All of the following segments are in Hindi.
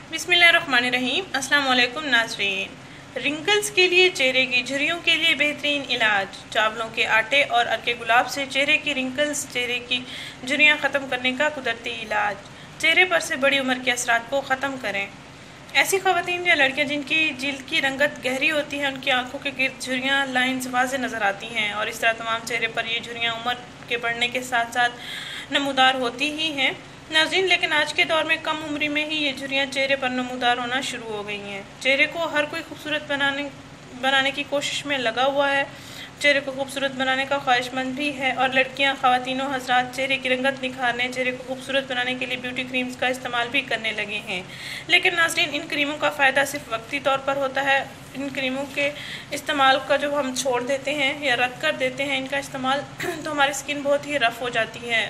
बिस्मिल्लाहिर्रहमानिर्रहीम। अस्सलाम वालेकुम नाज़रीन। रिंकल्स के लिए, चेहरे की झुर्रियों के लिए बेहतरीन इलाज। चावलों के आटे और अर्के गुलाब से चेहरे की रिंकल्स, चेहरे की झुर्रियाँ ख़त्म करने का कुदरती इलाज। चेहरे पर से बड़ी उम्र के असरात को ख़त्म करें। ऐसी ख़वातीन या लड़कियाँ जिनकी जिल्द की रंगत गहरी होती है, उनकी आंखों के गिर्द झुर्रियाँ, लाइंस वाज़े नज़र आती हैं और इस तरह तमाम चेहरे पर ये झुर्रियाँ उम्र के बढ़ने के साथ साथ नमूदार होती ही हैं नाज़रीन। लेकिन आज के दौर में कम उम्री में ही ये झुर्रियाँ चेहरे पर नमूदार होना शुरू हो गई हैं। चेहरे को हर कोई खूबसूरत बनाने की कोशिश में लगा हुआ है, चेहरे को खूबसूरत बनाने का ख्वाहिशमंद भी है और लड़कियां, ख़वातीनों, हज़रात चेहरे की रंगत निखारने, चेहरे को खूबसूरत बनाने के लिए ब्यूटी क्रीम्स का इस्तेमाल भी करने लगे हैं। लेकिन नाज़रीन, इन क्रीमों का फ़ायदा सिर्फ वक्ती तौर पर होता है। इन क्रीमों के इस्तेमाल का जब हम छोड़ देते हैं या रद्द कर देते हैं इनका इस्तेमाल तो हमारी स्किन बहुत ही रफ़ हो जाती है,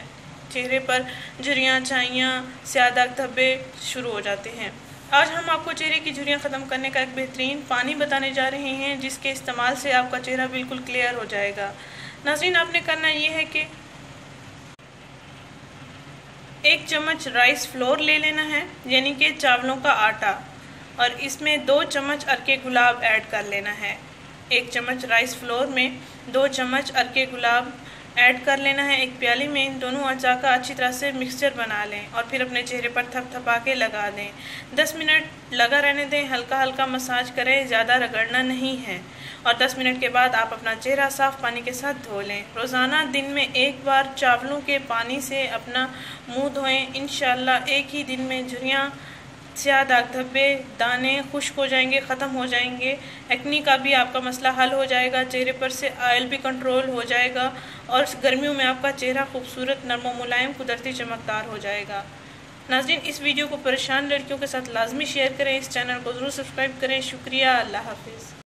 चेहरे पर झुर्रियाँ, छाइयाँ, स्याह दाग, धब्बे शुरू हो जाते हैं। आज हम आपको चेहरे की झुर्रियाँ ख़त्म करने का एक बेहतरीन पानी बताने जा रहे हैं, जिसके इस्तेमाल से आपका चेहरा बिल्कुल क्लियर हो जाएगा। नाज़रीन, आपने करना ये है कि 1 चम्मच राइस फ्लोर ले लेना है, यानी कि चावलों का आटा, और इसमें 2 चम्मच अर्के गुलाब ऐड कर लेना है। 1 चम्मच राइस फ्लोर में 2 चम्मच अर्के गुलाब ऐड कर लेना है। एक प्याली में इन दोनों अज्जा का अच्छी तरह से मिक्सचर बना लें और फिर अपने चेहरे पर थपथपा के लगा दें। 10 मिनट लगा रहने दें, हल्का हल्का मसाज करें, ज़्यादा रगड़ना नहीं है। और 10 मिनट के बाद आप अपना चेहरा साफ़ पानी के साथ धो लें। रोज़ाना दिन में 1 बार चावलों के पानी से अपना मुँह धोएँ। इंशाअल्लाह एक ही दिन में झुर्रियाँ, स्याह दाग, धब्बे, दाने खुश्क हो जाएंगे, ख़त्म हो जाएंगे। एक्नी का भी आपका मसला हल हो जाएगा, चेहरे पर से ऑयल भी कंट्रोल हो जाएगा और गर्मियों में आपका चेहरा खूबसूरत, नरम, मुलायम, कुदरती चमकदार हो जाएगा। नाज़रीन, इस वीडियो को परेशान लड़कियों के साथ लाजमी शेयर करें, इस चैनल को ज़रूर सब्सक्राइब करें। शुक्रिया, अल्लाह हाफिज़।